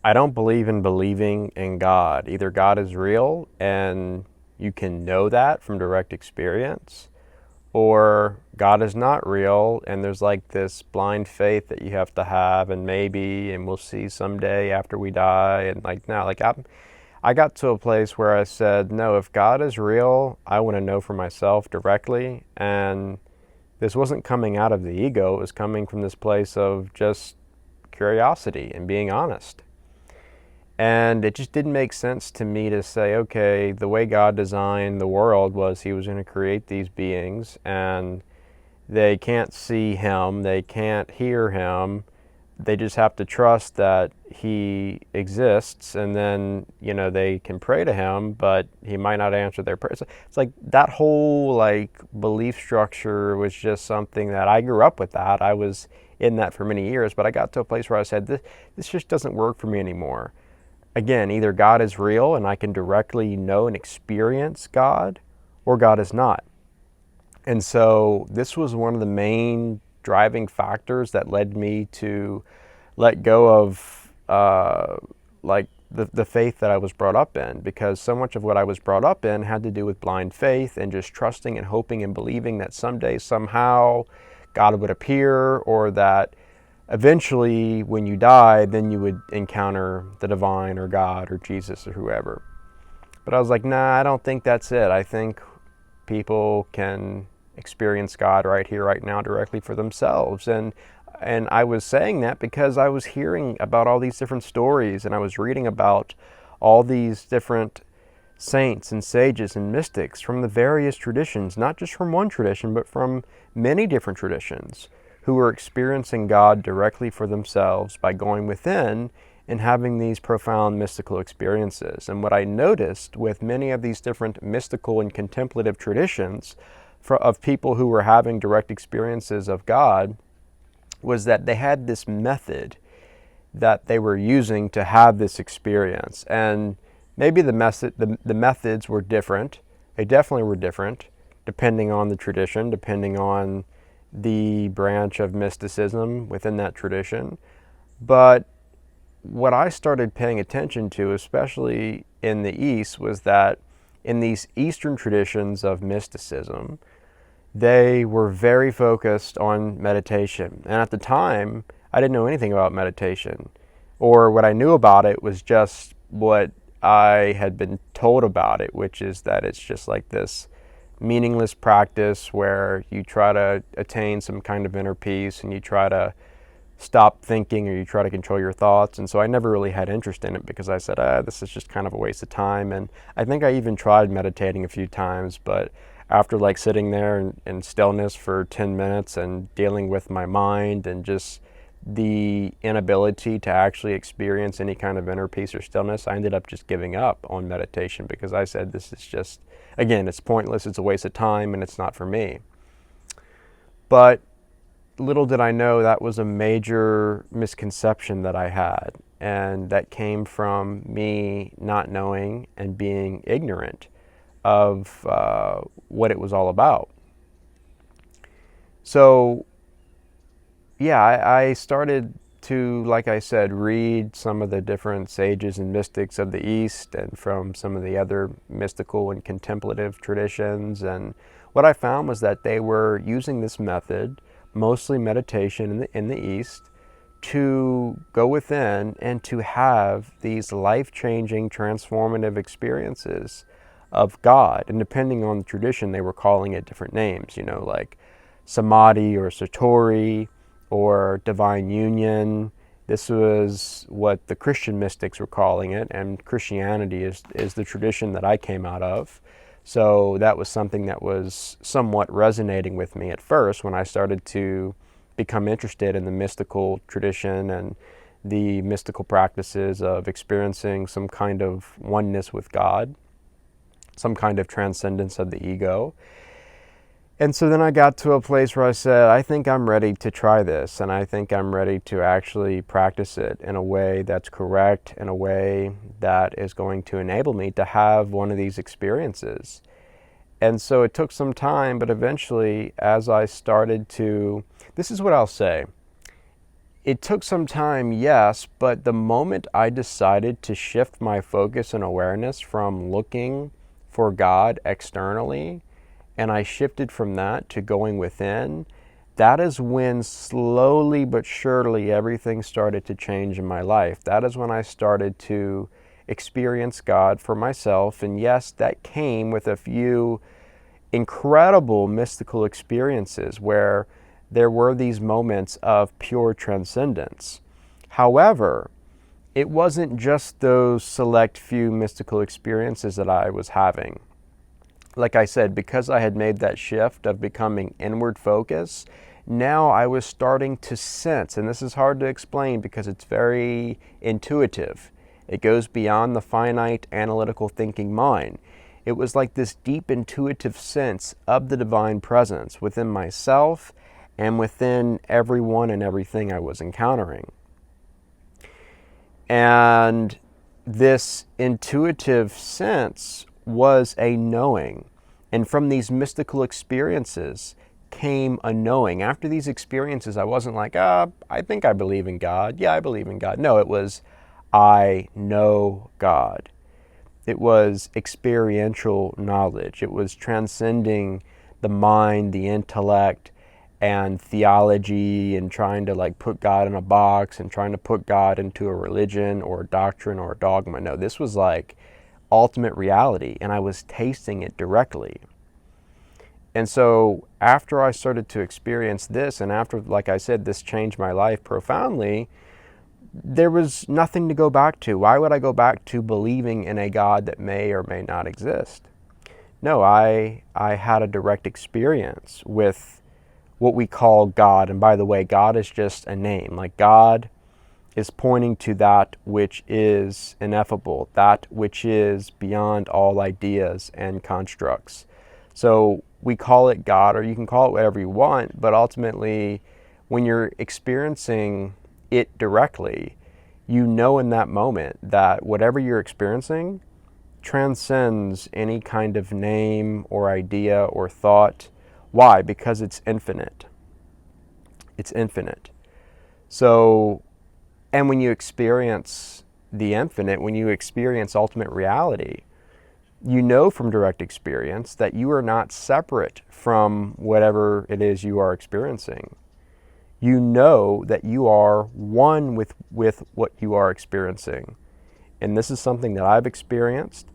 I don't believe in believing in God. Either God is real and you can know that from direct experience, or God is not real and there's like this blind faith that you have to have, and maybe, and we'll see someday after we die. And like, now, like I got to a place where I said, no, if God is real, I want to know for myself directly. And this wasn't coming out of the ego, it was coming from this place of just curiosity and being honest. And it just didn't make sense to me to say, okay, the way God designed the world was He was going to create these beings and they can't see Him, they can't hear Him, they just have to trust that He exists, and then, they can pray to Him, but He might not answer their prayers. It's like that whole like belief structure was just something that I grew up with. That I was in that for many years, but I got to a place where I said, this just doesn't work for me anymore. Again, either God is real and I can directly know and experience God, or God is not. And so this was one of the main driving factors that led me to let go of like the faith that I was brought up in, because so much of what I was brought up in had to do with blind faith and just trusting and hoping and believing that someday, somehow, God would appear, or that eventually when you died, then you would encounter the divine or God or Jesus or whoever. But I was like, nah, I don't think that's it. I think people can experience God right here, right now, directly for themselves. And I was saying that because I was hearing about all these different stories, and I was reading about all these different saints and sages and mystics from the various traditions, not just from one tradition, but from many different traditions, who were experiencing God directly for themselves by going within and having these profound mystical experiences. And what I noticed with many of these different mystical and contemplative traditions of people who were having direct experiences of God was that they had this method that they were using to have this experience. And maybe the methods were different. They definitely were different, depending on the tradition, depending on the branch of mysticism within that tradition. But what I started paying attention to, especially in the East, was that in these Eastern traditions of mysticism, they were very focused on meditation. And at the time, I didn't know anything about meditation. Or what I knew about it was just what I had been told about it, which is that it's just like this meaningless practice where you try to attain some kind of inner peace and you try to stop thinking, or you try to control your thoughts. And so I never really had interest in it, because I said, this is just kind of a waste of time. And I think I even tried meditating a few times, but after like sitting there in stillness for 10 minutes and dealing with my mind and just the inability to actually experience any kind of inner peace or stillness, I ended up just giving up on meditation, because I said, this is just, again, it's pointless, it's a waste of time, and it's not for me. But little did I know that was a major misconception that I had, and that came from me not knowing and being ignorant of what it was all about. So yeah, I started to, like I said, read some of the different sages and mystics of the East and from some of the other mystical and contemplative traditions. And what I found was that they were using this method, mostly meditation in the East, to go within and to have these life-changing, transformative experiences of God. And depending on the tradition, they were calling it different names, like samadhi or satori or divine union. This was what the Christian mystics were calling it, and Christianity is the tradition that I came out of. So that was something that was somewhat resonating with me at first when I started to become interested in the mystical tradition and the mystical practices of experiencing some kind of oneness with God, some kind of transcendence of the ego. And so then I got to a place where I said, I think I'm ready to try this, and I think I'm ready to actually practice it in a way that's correct, in a way that is going to enable me to have one of these experiences. And so it took some time, but eventually, as I started to, this is what I'll say. It took some time, yes, but the moment I decided to shift my focus and awareness from looking for God externally, and I shifted from that to going within, that is when slowly but surely everything started to change in my life. That is when I started to experience God for myself. And yes, that came with a few incredible mystical experiences where there were these moments of pure transcendence. However, it wasn't just those select few mystical experiences that I was having. Like I said, because I had made that shift of becoming inward focused, now I was starting to sense, and this is hard to explain because it's very intuitive. It goes beyond the finite analytical thinking mind. It was like this deep intuitive sense of the divine presence within myself and within everyone and everything I was encountering. And this intuitive sense was a knowing. And from these mystical experiences came a knowing. After these experiences, I wasn't like, I think I believe in God. Yeah, I believe in God. No, it was, I know God. It was experiential knowledge. It was transcending the mind, the intellect, and theology, and trying to like put God in a box and trying to put God into a religion or a doctrine or a dogma. No, this was like ultimate reality, and I was tasting it directly. And so after I started to experience this, and after, like I said, this changed my life profoundly, there was nothing to go back to. Why would I go back to believing in a God that may or may not exist? No, I had a direct experience with what we call God. And by the way, God is just a name. Like God is pointing to that which is ineffable, that which is beyond all ideas and constructs. So we call it God, or you can call it whatever you want, but ultimately, when you're experiencing it directly, you know in that moment that whatever you're experiencing transcends any kind of name or idea or thought. Why? Because it's infinite. It's infinite. So, and when you experience the infinite, when you experience ultimate reality, you know from direct experience that you are not separate from whatever it is you are experiencing. You know that you are one with what you are experiencing. And this is something that I've experienced,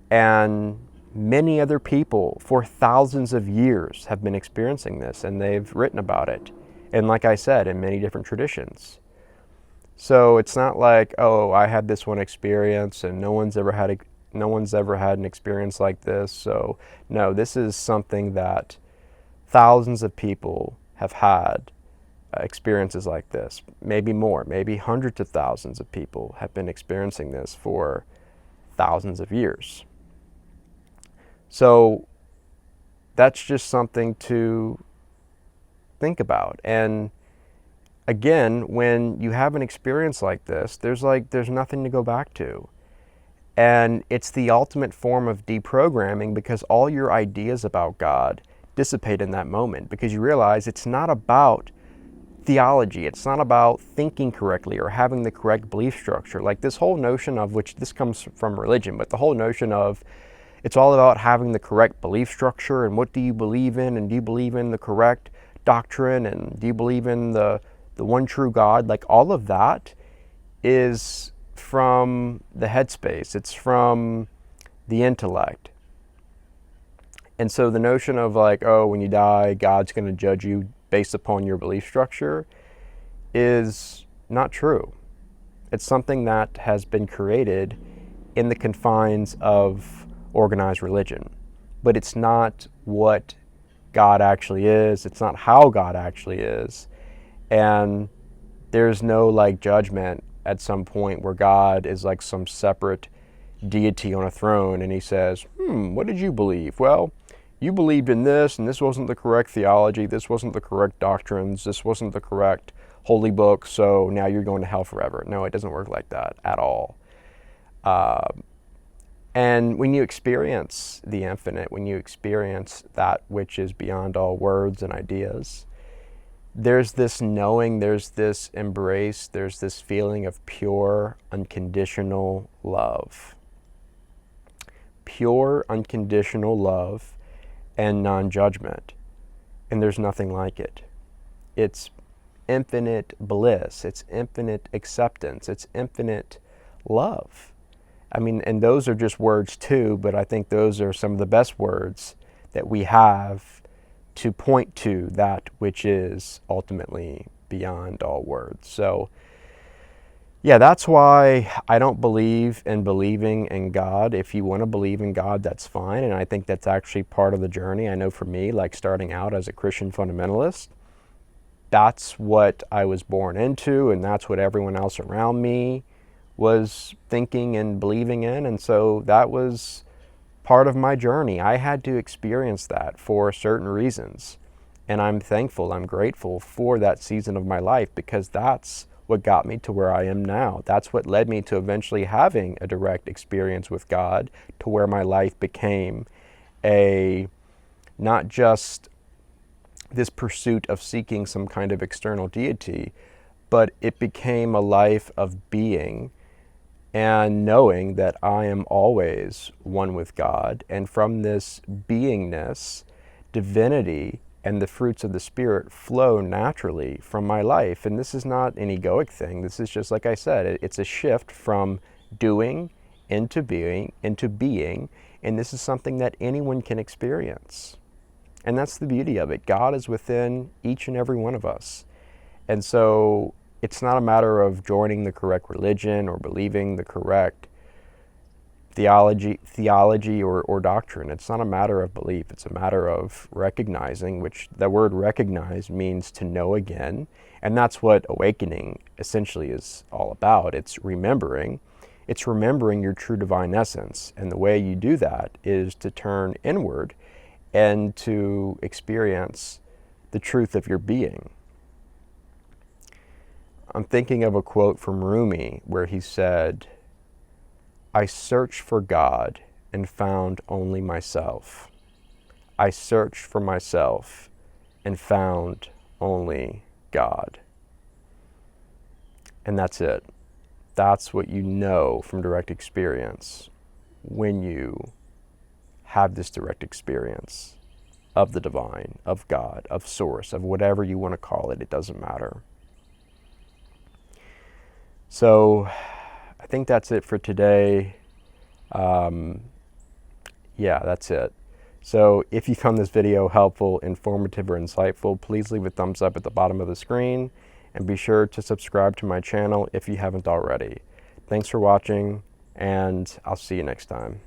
and many other people for thousands of years have been experiencing this, and they've written about it. And like I said, in many different traditions. So it's not like, oh, I had this one experience and no one's ever had an experience like this. So no, this is something that thousands of people have had experiences like this. Maybe more, maybe hundreds of thousands of people have been experiencing this for thousands of years. So that's just something to think about. And again, when you have an experience like this, there's nothing to go back to. And it's the ultimate form of deprogramming, because all your ideas about God dissipate in that moment, because you realize it's not about theology. It's not about thinking correctly or having the correct belief structure. Like this whole notion of, which this comes from religion, but the whole notion of it's all about having the correct belief structure, and what do you believe in, and do you believe in the correct doctrine, and do you believe in the one true God? Like all of that is from the headspace. It's from the intellect. And so the notion of like, oh, when you die, God's going to judge you based upon your belief structure is not true. It's something that has been created in the confines of organized religion. But it's not what God actually is. It's not how God actually is. And there's no like judgment at some point where God is like some separate deity on a throne and he says, what did you believe? Well, you believed in this, and this wasn't the correct theology, this wasn't the correct doctrines, this wasn't the correct holy book, so now you're going to hell forever. No, it doesn't work like that at all. And when you experience the infinite, when you experience that which is beyond all words and ideas, there's this knowing, there's this embrace, there's this feeling of pure, unconditional love. Pure, unconditional love and non-judgment. And there's nothing like it. It's infinite bliss. It's infinite acceptance. It's infinite love. I mean, and those are just words too, but I think those are some of the best words that we have to point to that which is ultimately beyond all words. So, yeah, that's why I don't believe in believing in God. If you want to believe in God, that's fine. And I think that's actually part of the journey. I know for me, like starting out as a Christian fundamentalist, that's what I was born into, and that's what everyone else around me was thinking and believing in. And so that was part of my journey. I had to experience that for certain reasons. And I'm thankful, I'm grateful for that season of my life, because that's what got me to where I am now. That's what led me to eventually having a direct experience with God, to where my life became a not just this pursuit of seeking some kind of external deity, but it became a life of being and knowing that I am always one with God. And from this beingness, divinity and the fruits of the Spirit flow naturally from my life. And this is not an egoic thing. This is just, like I said, it's a shift from doing into being, and this is something that anyone can experience. And that's the beauty of it. God is within each and every one of us. And so it's not a matter of joining the correct religion or believing the correct theology or doctrine. It's not a matter of belief. It's a matter of recognizing, which the word recognize means to know again. And that's what awakening essentially is all about. It's remembering. It's remembering your true divine essence. And the way you do that is to turn inward and to experience the truth of your being. I'm thinking of a quote from Rumi where he said, "I searched for God and found only myself. I searched for myself and found only God." And that's it. That's what you know from direct experience when you have this direct experience of the divine, of God, of source, of whatever you want to call it. It doesn't matter. So I think that's it for today. Yeah, that's it. So if you found this video helpful, informative, or insightful, please leave a thumbs up at the bottom of the screen, and be sure to subscribe to my channel if you haven't already. Thanks for watching, and I'll see you next time.